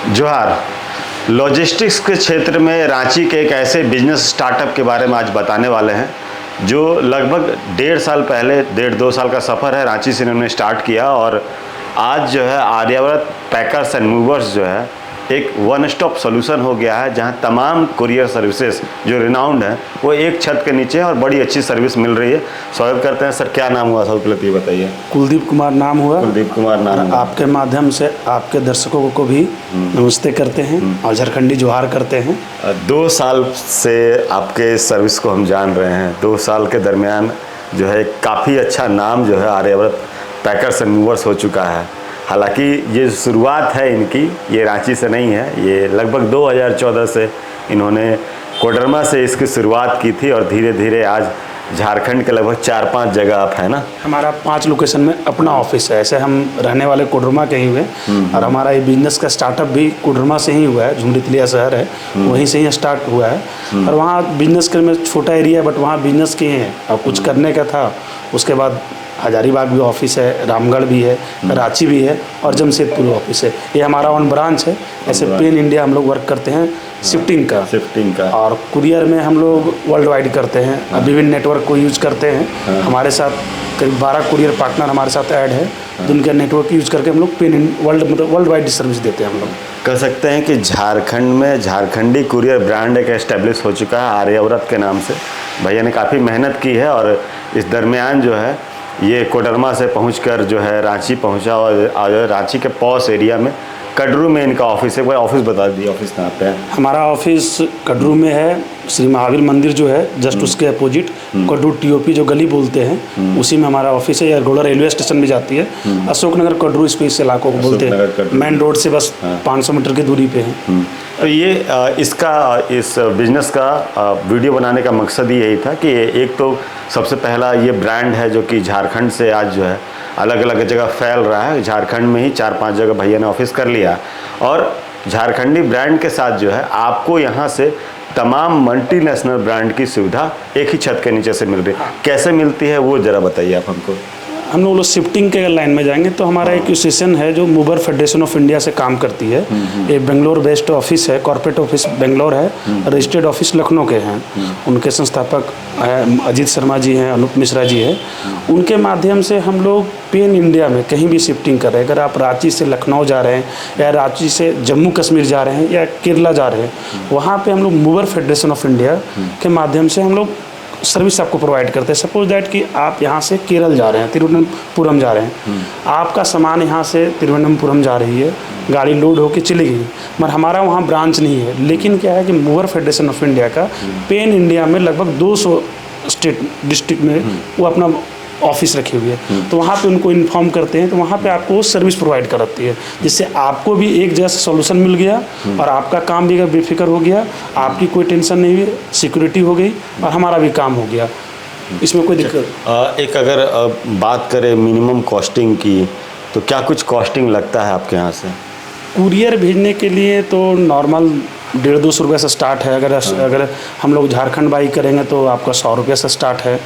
जोहार। लॉजिस्टिक्स के क्षेत्र में रांची के एक ऐसे बिजनेस स्टार्टअप के बारे में आज बताने वाले हैं जो लगभग 1.5 साल पहले 1.5-2 साल का सफ़र है, रांची से इन्होंने स्टार्ट किया और आज जो है आर्यावर्त पैकर्स एंड मूवर्स जो है एक वन स्टॉप सोल्यूशन हो गया है, जहां तमाम कुरियर सर्विसेज जो रिनाउंड है वो एक छत के नीचे है और बड़ी अच्छी सर्विस मिल रही है। स्वागत करते हैं सर। क्या नाम हुआ सबसे पहले ये बताइए। कुलदीप कुमार नाम हुआ। कुलदीप कुमार नाम हुआ। आपके माध्यम से आपके दर्शकों को भी नमस्ते करते हैं और झारखंडी जोहार करते हैं। 2 साल से आपके सर्विस को हम जान रहे हैं। 2 साल के दरमियान जो है काफ़ी अच्छा नाम जो है आर्यावर्त पैकर्स एंड मूवर्स हो चुका है। हालांकि ये शुरुआत है इनकी, ये रांची से नहीं है, ये लगभग 2014 से इन्होंने कोडरमा से इसकी शुरुआत की थी और धीरे धीरे आज झारखंड के लगभग 4-5 जगह आप है ना। हमारा 5 लोकेशन में अपना ऑफिस है। ऐसे हम रहने वाले कोडरमा के ही हुए और हमारा ये बिजनेस का स्टार्टअप भी कोडरमा से ही हुआ है। झुमरीतिलिया शहर है, वहीं से ही स्टार्ट हुआ है और वहाँ बिजनेस के में छोटा एरिया है बट वहाँ बिजनेस किए हैं और कुछ करने का था। उसके बाद हजारीबाग भी ऑफिस है, रामगढ़ भी है, रांची भी है और जमशेदपुर ऑफिस है। ये हमारा वन ब्रांच है। ऐसे पेन इंडिया हम लोग वर्क करते हैं शिफ्टिंग का और कुरियर में हम लोग वर्ल्ड वाइड करते हैं। विभिन्न नेटवर्क को यूज करते हैं। हमारे साथ करीब 12 कुरियर पार्टनर हमारे साथ ऐड है, जिनके नेटवर्क यूज करके हम लोग पेन वर्ल्ड वाइड सर्विस देते हैं। हम लोग कह सकते हैं कि झारखंड में झारखंडी कुरियर ब्रांड एक एस्टेब्लिश हो चुका है आर्यावर्त के नाम से। भैया ने काफ़ी मेहनत की है और इस दरमियान जो है ये कोडरमा से पहुंचकर जो है रांची पहुंचा और रांची के पॉस एरिया में कटरू में इनका ऑफिस है। वो ऑफिस बता दीजिए, ऑफिस कहाँ पे है? हमारा ऑफिस कटरू में है। श्री महावीर मंदिर जो है जस्ट उसके अपोजिट कटरू टीओपी जो गली बोलते हैं उसी में हमारा ऑफिस है। यारगोला रेलवे स्टेशन भी जाती है। अशोकनगर कटरू स्पेस इलाकों को बोलते हैं। मेन रोड से बस 500 मीटर की दूरी पे है। तो ये इस बिजनेस का वीडियो बनाने का मकसद ही यही था कि एक तो सबसे पहला ये ब्रांड है जो कि झारखंड से आज जो है अलग अलग जगह फैल रहा है। झारखंड में ही 4-5 जगह भैया ने ऑफिस कर लिया और झारखंडी ब्रांड के साथ जो है आपको यहाँ से तमाम मल्टीनेशनल ब्रांड की सुविधा एक ही छत के नीचे से मिल रही है। कैसे मिलती है वो ज़रा बताइए आप हमको। हम लोग शिफ्टिंग के लाइन में जाएंगे तो हमारा एक एसोसिएशन है जो मूवर फेडरेशन ऑफ इंडिया से काम करती है। ये बेंगलोर बेस्ड ऑफिस है, कॉर्पोरेट ऑफिस बेंगलोर है, रजिस्टर्ड ऑफिस लखनऊ के हैं। उनके संस्थापक है अजीत शर्मा जी हैं, अनूप मिश्रा जी हैं। उनके माध्यम से हम लोग पेन इंडिया में कहीं भी शिफ्टिंग कर रहे हैं। अगर आप रांची से लखनऊ जा रहे हैं या रांची से जम्मू कश्मीर जा रहे हैं या केरला जा रहे हैं, वहाँ पर हम लोग मूवर फेडरेशन ऑफ इंडिया के माध्यम से हम लोग सर्विस आपको प्रोवाइड करते हैं। सपोज दैट कि आप यहाँ से केरल जा रहे हैं, तिरुवनंतपुरम जा रहे हैं, आपका सामान यहाँ से तिरुवनंतपुरम जा रही है, गाड़ी लोड होकर चली गई, मगर हमारा वहाँ ब्रांच नहीं है। लेकिन क्या है कि मूवर फेडरेशन ऑफ इंडिया का पेन इंडिया में लगभग 200 स्टेट डिस्ट्रिक्ट में वो अपना ऑफिस रखी हुई है। तो वहाँ पे उनको इन्फॉर्म करते हैं तो वहाँ पे आपको सर्विस प्रोवाइड कराती है, जिससे आपको भी एक जैसा सॉल्यूशन मिल गया और आपका काम भी बेफिक्र हो गया, आपकी कोई टेंशन नहीं हुई, सिक्योरिटी हो गई और हमारा भी काम हो गया। इसमें कोई दिक्कत। एक अगर बात करें मिनिमम कॉस्टिंग की तो क्या कुछ कॉस्टिंग लगता है आपके यहाँ से? कुरियर भेजने के लिए तो नॉर्मल 150-200 रुपये से स्टार्ट है। अगर हम लोग झारखंड बाई करेंगे तो आपका 100 रुपये से स्टार्ट है।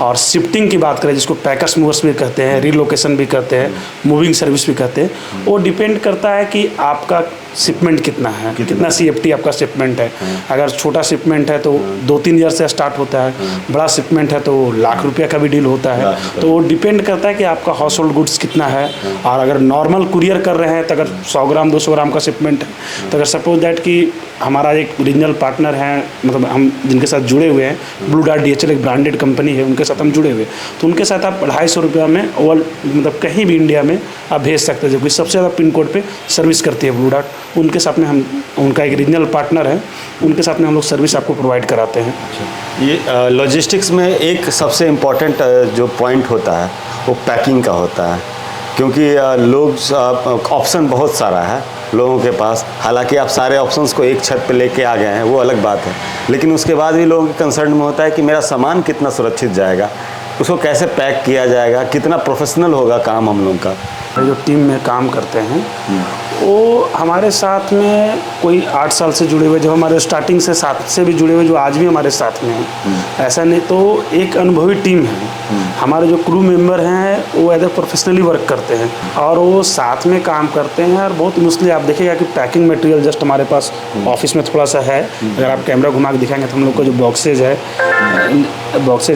और शिफ्टिंग की बात करें जिसको पैकर्स मूवर्स भी कहते हैं, रिलोकेशन भी कहते हैं, मूविंग सर्विस भी कहते हैं, वो डिपेंड करता है कि आपका शिपमेंट कितना है, कितना CFT आपका शिपमेंट है। अगर छोटा शिपमेंट है तो 2-3 हज़ार से स्टार्ट होता है, बड़ा शिपमेंट है तो लाख रुपये का भी डील होता है। तो वो डिपेंड करता है कि आपका हाउस होल्ड गुड्स कितना है। और अगर नॉर्मल कुरियर कर रहे हैं तो अगर 100 ग्राम 200 ग्राम का शिपमेंट है तो अगर सपोज दैट कि हमारा एक ओरिजिनल पार्टनर है, मतलब हम जिनके साथ जुड़े हुए हैं, ब्लू डार्ट DHL एक ब्रांडेड कंपनी है, उनके साथ हम जुड़े हुए, तो उनके साथ आप 250 रुपये में मतलब कहीं भी इंडिया में आप भेज सकते हैं। जो कि सबसे ज़्यादा पिन कोड पे सर्विस करती है ब्लू डार्ट, उनके साथ में हम उनका एक ओरिजिनल पार्टनर है, उनके साथ में हम लोग सर्विस आपको प्रोवाइड कराते हैं। ये लॉजिस्टिक्स में एक सबसे इम्पॉर्टेंट जो पॉइंट होता है वो पैकिंग का होता है, क्योंकि लोग ऑप्शन बहुत सारा है लोगों के पास। हालांकि आप सारे ऑप्शंस को एक छत पे लेके आ गए हैं, वो अलग बात है, लेकिन उसके बाद भी लोगों के कंसर्न में होता है कि मेरा सामान कितना सुरक्षित जाएगा, उसको कैसे पैक किया जाएगा, कितना प्रोफेशनल होगा काम हम लोग का। जो टीम में काम करते हैं वो हमारे साथ में कोई 8 साल से जुड़े हुए, जो हमारे स्टार्टिंग से साथ से भी जुड़े हुए, जो आज भी हमारे साथ में हैं। ऐसा नहीं तो एक अनुभवी टीम है। हमारे जो क्रू मेंबर हैं वो एज ए प्रोफेशनली वर्क करते हैं और वो साथ में काम करते हैं। और बहुत मुश्किल आप देखिएगा कि पैकिंग मटेरियल जस्ट हमारे पास ऑफिस में थोड़ा सा है। अगर आप कैमरा घुमा के दिखाएंगे तो हम लोग का जो बॉक्सेज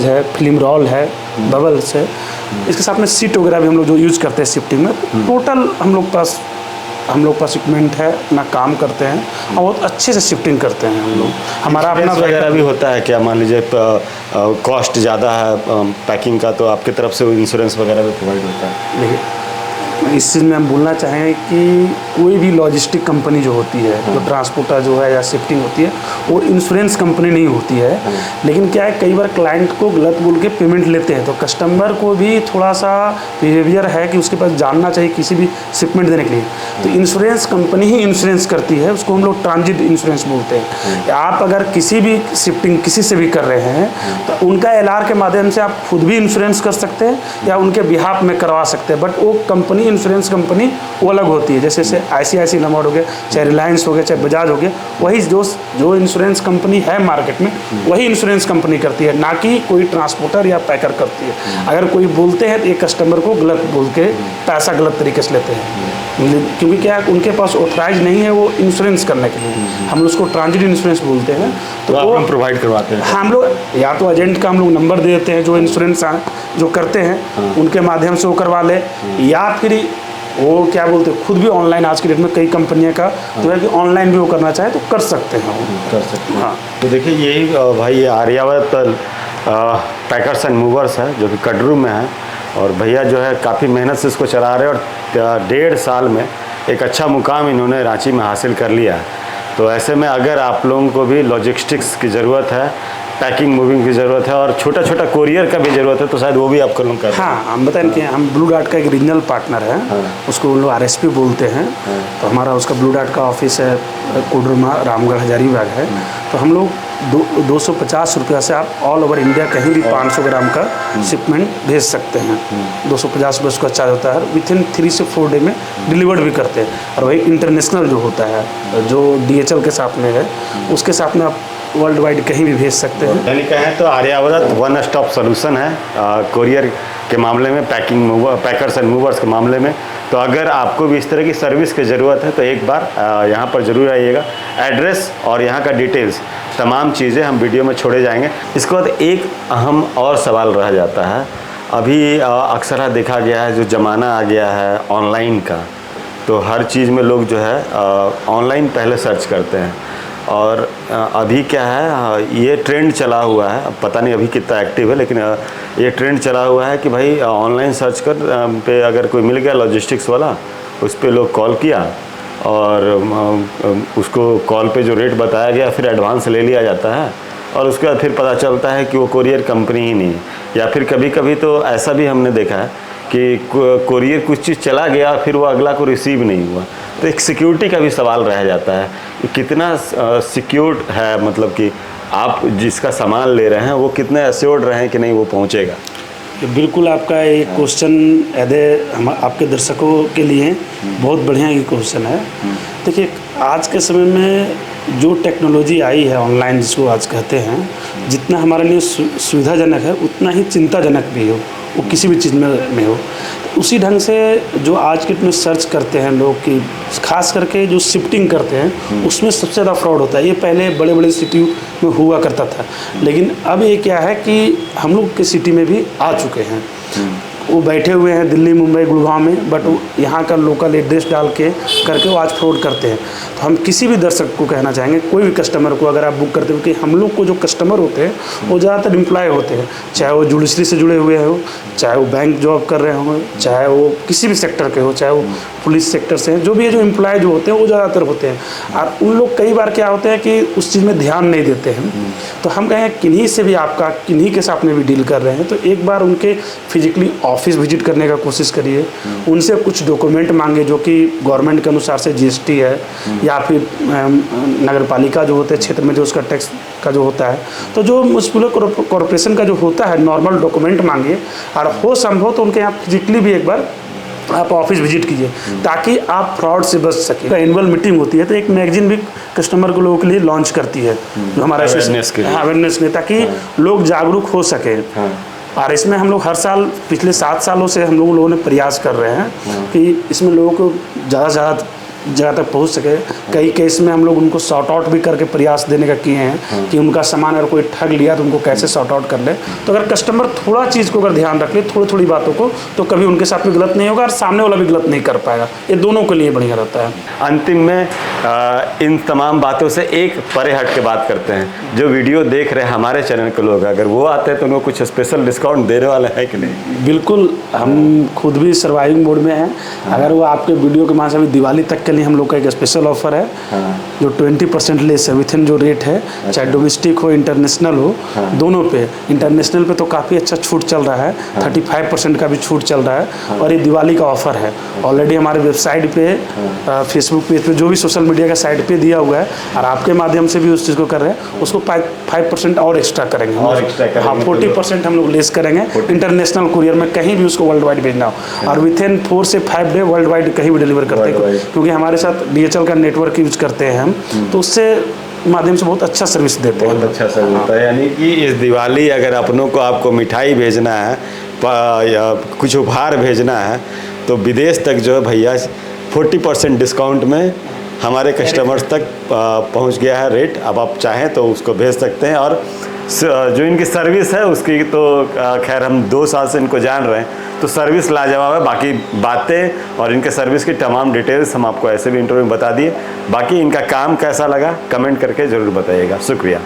है, फिल्म रोल है, बबल्स है, इसके साथ में सीट वगैरह भी हम लोग जो यूज़ करते हैं शिफ्टिंग में। टोटल हम लोग पास इक्विपमेंट है, अपना काम करते हैं और बहुत अच्छे से शिफ्टिंग करते हैं हम लोग। हमारा अपना वगैरह भी होता है क्या? मान लीजिए कॉस्ट ज़्यादा है पैकिंग का, तो आपकी तरफ से इंश्योरेंस वगैरह भी प्रोवाइड होता है? देखिए, इस चीज़ में हम बोलना चाहेंगे कि कोई भी लॉजिस्टिक कंपनी जो होती है, जो ट्रांसपोर्टर जो है या शिफ्टिंग होती है, वो इंश्योरेंस कंपनी नहीं होती है। लेकिन क्या है, कई बार क्लाइंट को गलत बोल के पेमेंट लेते हैं, तो कस्टमर को भी थोड़ा सा बिहेवियर है कि उसके पास जानना चाहिए किसी भी शिपमेंट देने के लिए। तो इंश्योरेंस कंपनी ही इंश्योरेंस करती है, उसको हम लोग ट्रांजिट इंश्योरेंस बोलते हैं। आप अगर किसी भी शिफ्टिंग किसी से भी कर रहे हैं तो उनका LR के माध्यम से आप खुद भी इंश्योरेंस कर सकते हैं या उनके बिहाफ में करवा सकते हैं। बट वो कंपनी, इंश्योरेंस कंपनी वो अलग होती है। जैसे ICICI नंबर हो गया, चाहे रिलायंस हो गया, चाहे बजाज हो गया, वही जो इंश्योरेंस कंपनी है मार्केट में, वही इंश्योरेंस कंपनी करती है, ना कि कोई ट्रांसपोर्टर या पैकर करती है। अगर कोई बोलते हैं तो ये कस्टमर को गलत बोल के पैसा गलत तरीके से लेते हैं, क्योंकि क्या है, उनके पास ऑथराइज नहीं है वो इंश्योरेंस करने के लिए। हम उसको ट्रांजिट इंश्योरेंस बोलते हैं। तो वो हम प्रोवाइड करवाते हैं। हम लोग या तो एजेंट का हम लोग नंबर दे देते हैं, जो इंश्योरेंस जो करते हैं उनके माध्यम से वो करवा ले, या फिर वो क्या बोलते हैं, खुद भी ऑनलाइन आज की डेट में कई कंपनियां का जो है कि ऑनलाइन भी वो करना चाहे तो कर सकते हैं, वो कर सकते हैं। हाँ, तो देखिए यही भाई ये आर्यावर्त पैकर्स एंड मूवर्स है जो कि कटरू में है, और भैया जो है काफ़ी मेहनत से इसको चला रहे हैं और 1.5 साल में एक अच्छा मुकाम इन्होंने रांची में हासिल कर लिया है। तो ऐसे में अगर आप लोगों को भी लॉजिस्टिक्स की ज़रूरत है, पैकिंग मूविंग की ज़रूरत है और छोटा छोटा कोरियर का भी ज़रूरत है, तो शायद वो भी आप कर लूँ कर। हाँ, हम बताएं कि हम ब्लू डार्ट का एक रीजनल पार्टनर है। उसको हम लोग RSP बोलते हैं। तो हमारा उसका ब्लू डार्ट का ऑफिस है कोडरमा, रामगढ़, हजारीबाग है। तो हम लोग 250 रुपया से आप ऑल ओवर इंडिया कहीं भी 500 ग्राम का शिपमेंट भेज सकते हैं। 250 रुपये उसका चार्ज होता है। विथिन 3 से 4 डे में डिलीवर्ड भी करते हैं। और वही इंटरनेशनल जो होता है, जो DHL के साथ में है, उसके साथ में आप वर्ल्ड वाइड कहीं भी भेज सकते हैं। यानी कहें तो आर्यावर्त वन स्टॉप सोल्यूशन है कोरियर के मामले में, पैकर्स एंड मूवर्स के मामले में। तो अगर आपको भी इस तरह की सर्विस की ज़रूरत है तो एक बार यहाँ पर ज़रूर आइएगा। एड्रेस और यहाँ का डिटेल्स तमाम चीज़ें हम वीडियो में छोड़े जाएंगे। इसके बाद एक अहम और सवाल रह जाता है। अभी अक्सर देखा गया है, जो ज़माना आ गया है ऑनलाइन का, तो हर चीज़ में लोग जो है ऑनलाइन पहले सर्च करते हैं। और अभी क्या है, ये ट्रेंड चला हुआ है, पता नहीं अभी कितना एक्टिव है, लेकिन ये ट्रेंड चला हुआ है कि भाई ऑनलाइन सर्च कर पे अगर कोई मिल गया लॉजिस्टिक्स वाला, उस पर लोग कॉल किया और उसको कॉल पे जो रेट बताया गया फिर एडवांस ले लिया जाता है, और उसके बाद फिर पता चलता है कि वो कोरियर कंपनी ही नहीं है। या फिर कभी कभी तो ऐसा भी हमने देखा है कि कोरियर कुछ चीज़ चला गया फिर वो अगला को रिसीव नहीं हुआ। तो एक सिक्योरिटी का भी सवाल रह जाता है, कितना सिक्योर्ड है, मतलब कि आप जिसका सामान ले रहे हैं वो कितने एश्योर्ड रहें कि नहीं वो पहुंचेगा। बिल्कुल, आपका ये क्वेश्चन हम आपके दर्शकों के लिए बहुत बढ़िया ये क्वेश्चन है। देखिए, आज के समय में जो टेक्नोलॉजी आई है ऑनलाइन, जिसको आज कहते हैं, जितना हमारे लिए सुविधाजनक है उतना ही चिंताजनक भी हो, वो किसी भी चीज़ में हो। उसी ढंग से जो आज के में सर्च करते हैं लोग, कि खास करके जो शिफ्टिंग करते हैं उसमें सबसे ज़्यादा फ्रॉड होता है। ये पहले बड़े बड़े सिटी में हुआ करता था, लेकिन अब ये क्या है कि हम लोग के सिटी में भी आ चुके हैं। वो बैठे हुए हैं दिल्ली, मुंबई, गुड़गांव में, बट यहाँ का लोकल एड्रेस डाल के करके वो आज फ्रॉड करते हैं। तो हम किसी भी दर्शक को कहना चाहेंगे, कोई भी कस्टमर को अगर आप बुक करते हो, कि हम लोग को जो कस्टमर होते हैं वो ज़्यादातर एम्प्लॉय होते हैं, चाहे वो जुडिशरी से जुड़े हुए हो, चाहे वो बैंक जॉब कर रहे हों, चाहे वो किसी भी सेक्टर के हो, चाहे वो पुलिस सेक्टर से हैं, जो भी है, जो एम्प्लॉय जो होते हैं वो ज़्यादातर होते हैं। और उन लोग कई बार क्या होते हैं कि उस चीज़ में ध्यान नहीं देते हैं। तो हम कहें किन्हीं से भी आपका, किन्हीं के साथ में भी डील कर रहे हैं, तो एक बार उनके फिजिकली ऑफिस विजिट करने का कोशिश करिए। उनसे कुछ डॉक्यूमेंट मांगे जो कि गवर्नमेंट के अनुसार से GST है, या फिर नगर पालिका जो होते हैं क्षेत्र में जो उसका टैक्स का जो होता है, तो जो म्यूनसिपल कॉरपोरेशन का जो होता है नॉर्मल डॉक्यूमेंट मांगे। और हो संभव तो उनके यहाँ फिजिकली भी एक बार आप ऑफिस विजिट कीजिए ताकि आप फ्रॉड से बच सकें। एनुअल मीटिंग होती है तो एक मैगजीन भी कस्टमर को लोगों के लिए लॉन्च करती है जो हमारा अवेयरनेस के लिए, अवेयरनेस के लिए, ताकि लोग जागरूक हो सके। और इसमें हम लोग हर साल पिछले 7 सालों से हम लोगों ने प्रयास कर रहे हैं कि इसमें लोगों को ज़्यादा से ज़्यादा जगह तक पहुंच सके। कई केस में हम लोग उनको सॉर्ट आउट भी करके प्रयास देने का किए हैं कि उनका सामान अगर कोई ठग लिया तो उनको कैसे सॉर्ट आउट कर ले। तो अगर कस्टमर थोड़ा चीज़ को अगर ध्यान रख ले, थोड़ी थोड़ी बातों को, तो कभी उनके साथ भी गलत नहीं होगा और सामने वाला भी गलत नहीं कर पाएगा। ये दोनों के लिए बढ़िया रहता है। अंतिम में इन तमाम बातों से एक परे हट के बात करते हैं। जो वीडियो देख रहे हैं हमारे चैनल के लोग, अगर वो आते हैं तो उनको कुछ स्पेशल डिस्काउंट देने वाला है कि नहीं? बिल्कुल, हम खुद भी सर्वाइविंग मोड में हैं। अगर वो आपके वीडियो के माध्यम से दिवाली तक के लिए हम लोग का एक स्पेशल ऑफर है जो 20% लेस है विथ इन जो रेट है, चाहे डोमेस्टिक हो इंटरनेशनल हो, दोनों पे। इंटरनेशनल पे तो काफ़ी अच्छा छूट चल रहा है, 35% का भी छूट चल रहा है और ये दिवाली का ऑफर है। ऑलरेडी हमारे वेबसाइट पे, फेसबुक पेज पे, जो भी सोशल मीडिया का साइट पे दिया हुआ है और आपके माध्यम से भी उस चीज़ को कर रहे हैं, उसको 5% और एक्स्ट्रा करेंगे। हाँ, 40% हम लोग लेस करेंगे इंटरनेशनल कुरियर में, कहीं भी उसको वर्ल्ड वाइड भेजना हो। और विथ इन 4 से 5 डे वर्ल्ड वाइड कहीं भी डिलीवर करते हैं, क्योंकि हमारे साथ DHL का नेटवर्क यूज करते हैं हम, तो उससे माध्यम से बहुत अच्छा सर्विस देते हैं। बहुत अच्छा सर्विस होता है। यानी कि इस दिवाली अगर अपनों को आपको मिठाई भेजना है या कुछ उपहार भेजना है तो विदेश तक जो है भैया 40% डिस्काउंट में हमारे कस्टमर्स तक पहुंच गया है रेट। अब आप चाहें तो उसको भेज सकते हैं। और जो इनकी सर्विस है उसकी तो खैर हम 2 साल से इनको जान रहे हैं, तो सर्विस लाजवाब है। बाकी बातें और इनके सर्विस की तमाम डिटेल्स हम आपको ऐसे भी इंटरव्यू में बता दिए। बाकी इनका काम कैसा लगा कमेंट करके ज़रूर बताइएगा। शुक्रिया।